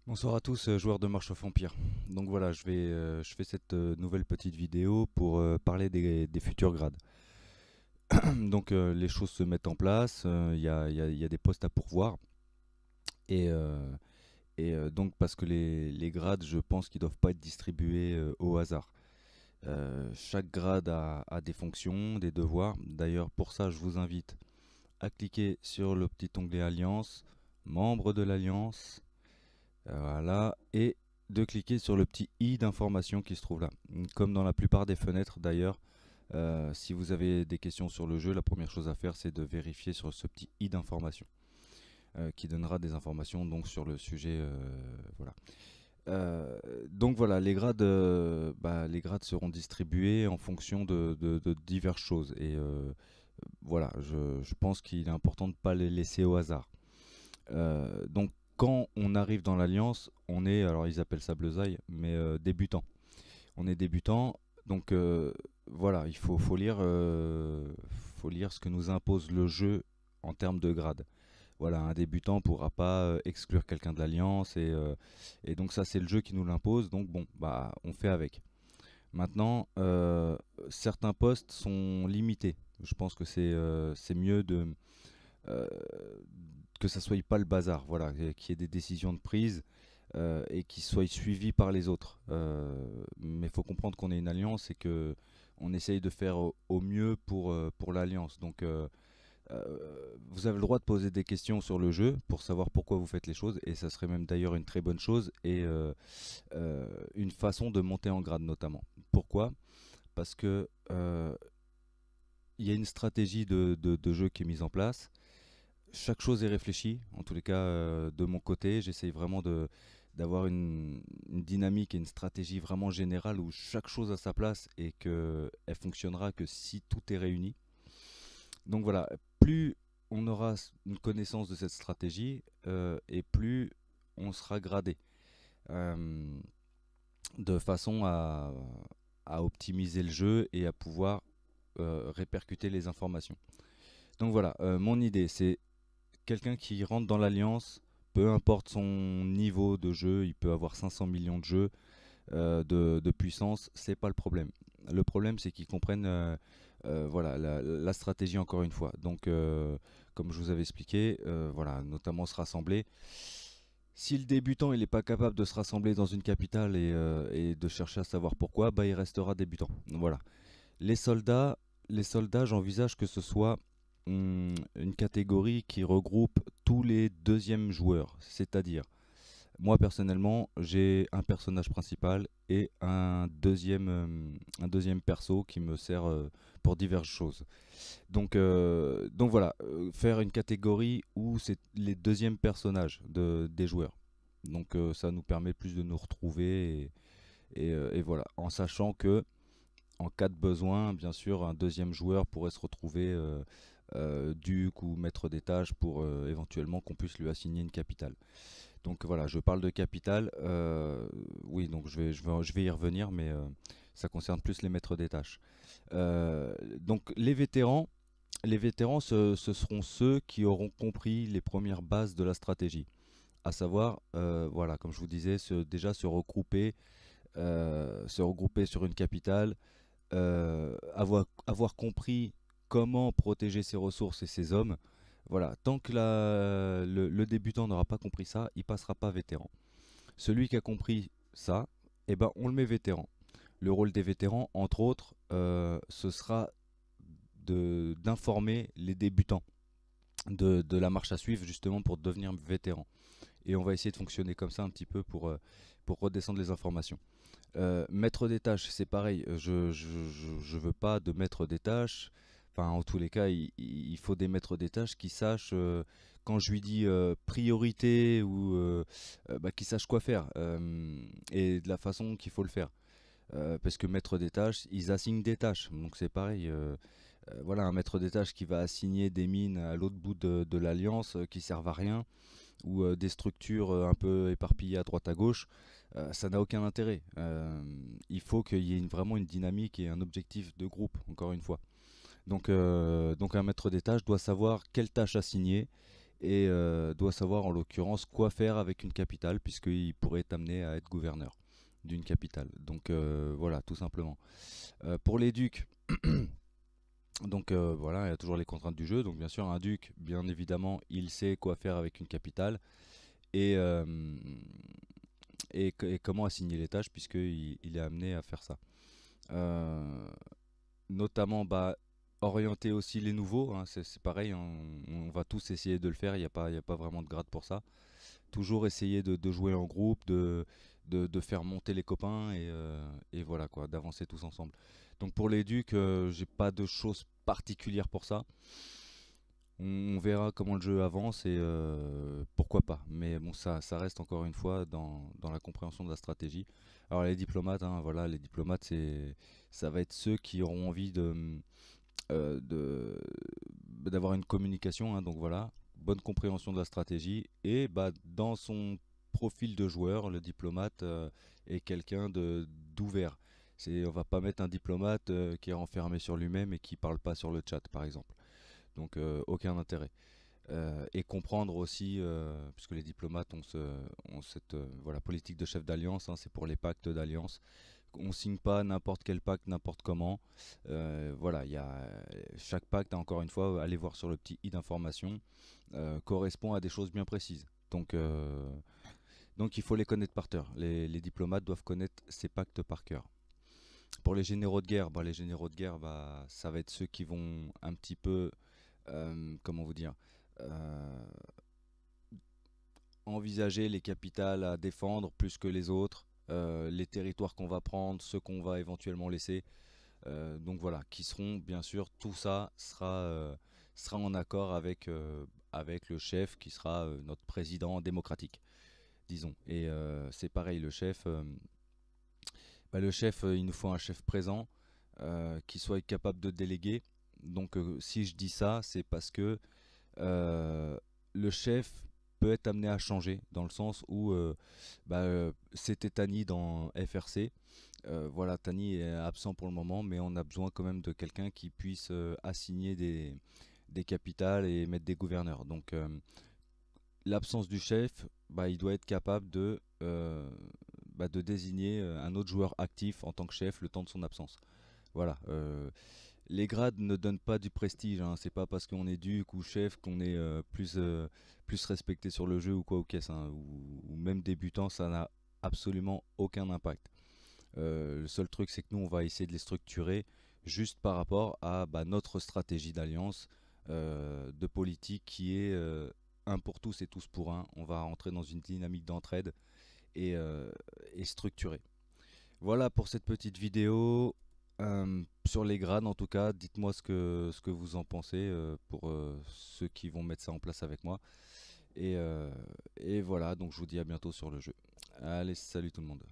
Bonsoir à tous, joueurs de Marche of Empire. Donc voilà, je fais cette nouvelle petite vidéo pour parler des futurs grades. Donc les choses se mettent en place, il y a des postes à pourvoir. Et, euh, donc parce que les grades, je pense qu'ils ne doivent pas être distribués au hasard. Chaque grade a des fonctions, des devoirs. D'ailleurs, pour ça, je vous invite à cliquer sur le petit onglet Alliance, membre de l'Alliance. Voilà, et de cliquer sur le petit i d'information qui se trouve là. Comme dans la plupart des fenêtres d'ailleurs, si vous avez des questions sur le jeu, la première chose à faire c'est de vérifier sur ce petit i d'information qui donnera des informations donc sur le sujet. Voilà. Donc voilà, les grades seront distribués en fonction de diverses choses. Et voilà, je pense qu'il est important de ne pas les laisser au hasard. Donc quand on arrive dans l'Alliance, on est, alors ils appellent ça Bleuzaï, mais débutant. On est débutant, donc voilà, faut lire ce que nous impose le jeu en termes de grade. Voilà, un débutant ne pourra pas exclure quelqu'un de l'Alliance, et donc ça c'est le jeu qui nous l'impose, donc bon, bah on fait avec. Maintenant, certains postes sont limités. Je pense que c'est mieux euh, que ça soit pas le bazar, voilà, qu'il y ait des décisions de prise et qui soient suivies par les autres. Mais il faut comprendre qu'on est une alliance et que on essaye de faire au mieux pour l'alliance. Donc vous avez le droit de poser des questions sur le jeu pour savoir pourquoi vous faites les choses, et ça serait même d'ailleurs une très bonne chose et une façon de monter en grade notamment. Pourquoi? Parce que il y a une stratégie de jeu qui est mise en place. Chaque chose est réfléchie. En tous les cas, de mon côté, j'essaye vraiment d'avoir une dynamique et une stratégie vraiment générale où chaque chose a sa place et qu'elle fonctionnera que si tout est réuni. Donc voilà, plus on aura une connaissance de cette stratégie et plus on sera gradé euh, de façon à optimiser le jeu et à pouvoir répercuter les informations. Donc voilà, mon idée, c'est quelqu'un qui rentre dans l'alliance, peu importe son niveau de jeu, il peut avoir 500 millions de jeux de puissance, c'est pas le problème. Le problème, c'est qu'ils comprennent voilà, la stratégie encore une fois. Donc, comme je vous avais expliqué, voilà, notamment se rassembler. Si le débutant il n'est pas capable de se rassembler dans une capitale et de chercher à savoir pourquoi, bah, il restera débutant. Voilà. Les soldats, les soldats, j'envisage que ce soit une catégorie qui regroupe tous les deuxièmes joueurs. C'est-à-dire, moi personnellement, j'ai un personnage principal et un deuxième perso qui me sert pour diverses choses. Donc voilà, faire une catégorie où c'est les deuxièmes personnages des joueurs. Donc ça nous permet plus de nous retrouver et voilà, en sachant que en cas de besoin, bien sûr, un deuxième joueur pourrait se retrouver duc ou maître des tâches pour éventuellement qu'on puisse lui assigner une capitale. Donc voilà, je parle de capitale. Oui, donc je vais y revenir, mais ça concerne plus les maîtres des tâches. Donc les vétérans, ce seront ceux qui auront compris les premières bases de la stratégie. À savoir, voilà, comme je vous disais, déjà se regrouper sur une capitale, avoir compris comment protéger ses ressources et ses hommes. Voilà, tant que le débutant n'aura pas compris ça, il passera pas vétéran. Celui qui a compris ça, eh ben, on le met vétéran. Le rôle des vétérans, entre autres, ce sera d'informer les débutants de la marche à suivre justement pour devenir vétéran. Et on va essayer de fonctionner comme ça un petit peu pour redescendre les informations. Maître des tâches, c'est pareil. Je veux pas de maître des tâches. Enfin, en tous les cas, il faut des maîtres des tâches qui sachent, quand je lui dis priorité ou bah, qui sachent quoi faire et de la façon qu'il faut le faire. Parce que maître des tâches, ils assignent des tâches. Donc c'est pareil. Voilà, un maître des tâches qui va assigner des mines à l'autre bout de l'alliance qui servent à rien ou des structures un peu éparpillées à droite à gauche, ça n'a aucun intérêt. Il faut qu'il y ait vraiment une dynamique et un objectif de groupe, encore une fois. Donc un maître des tâches doit savoir quelle tâche assigner et doit savoir en l'occurrence quoi faire avec une capitale, puisqu'il pourrait être amené à être gouverneur d'une capitale. Donc voilà, tout simplement. Pour les ducs, donc voilà, il y a toujours les contraintes du jeu. Donc bien sûr, un duc, bien évidemment, il sait quoi faire avec une capitale et, et comment assigner les tâches, puisqu'il est amené à faire ça. Euh, Notamment, bah, orienter aussi les nouveaux, hein, c'est pareil, hein, on va tous essayer de le faire, il y a pas vraiment de grade pour ça. Toujours essayer de jouer en groupe, de faire monter les copains et voilà quoi, d'avancer tous ensemble. Donc pour les ducs, j'ai pas de choses particulières pour ça. On verra comment le jeu avance et pourquoi pas. Mais bon, ça reste encore une fois dans la compréhension de la stratégie. Alors les diplomates, hein, voilà, les diplomates, ça va être ceux qui auront envie de- d'avoir une communication, hein, donc voilà, bonne compréhension de la stratégie et bah, dans son profil de joueur, le diplomate est quelqu'un d'ouvert. On va pas mettre un diplomate qui est renfermé sur lui-même et qui parle pas sur le chat, par exemple. Donc aucun intérêt. Et comprendre aussi, puisque les diplomates ont cette voilà, politique de chef d'alliance, hein, c'est pour les pactes d'alliance. On signe pas n'importe quel pacte, n'importe comment. Voilà, chaque pacte, encore une fois, allez voir sur le petit i d'information, correspond à des choses bien précises. Donc il faut les connaître par cœur. Les diplomates doivent connaître ces pactes par cœur. Pour les généraux de guerre, bah, ça va être ceux qui vont un petit peu, comment vous dire, euh, envisager les capitales à défendre plus que les autres, les territoires qu'on va prendre, ceux qu'on va éventuellement laisser. Donc voilà, qui seront bien sûr, tout ça sera en accord avec le chef qui sera notre président démocratique, disons. Et c'est pareil, le chef, il nous faut un chef présent qui soit capable de déléguer. Donc si je dis ça, c'est parce que euh, le chef peut être amené à changer dans le sens où c'était Tani dans FRC. Voilà, Tani est absent pour le moment, mais on a besoin quand même de quelqu'un qui puisse assigner des capitales et mettre des gouverneurs. Donc l'absence du chef, bah, il doit être capable de désigner un autre joueur actif en tant que chef le temps de son absence. Voilà. Les grades ne donnent pas du prestige, hein. C'est pas parce qu'on est duc ou chef qu'on est plus respecté sur le jeu ou quoi ou qu'est-ce, hein. Ou même débutant, ça n'a absolument aucun impact. Le seul truc, c'est que nous, on va essayer de les structurer juste par rapport à bah, notre stratégie d'alliance, de politique qui est un pour tous et tous pour un. On va rentrer dans une dynamique d'entraide et, euh, et structurée. Voilà pour cette petite vidéo. Sur les grades en tout cas, dites-moi ce que vous en pensez pour ceux qui vont mettre ça en place avec moi. Et, euh, et voilà, donc je vous dis à bientôt sur le jeu. Allez, salut tout le monde.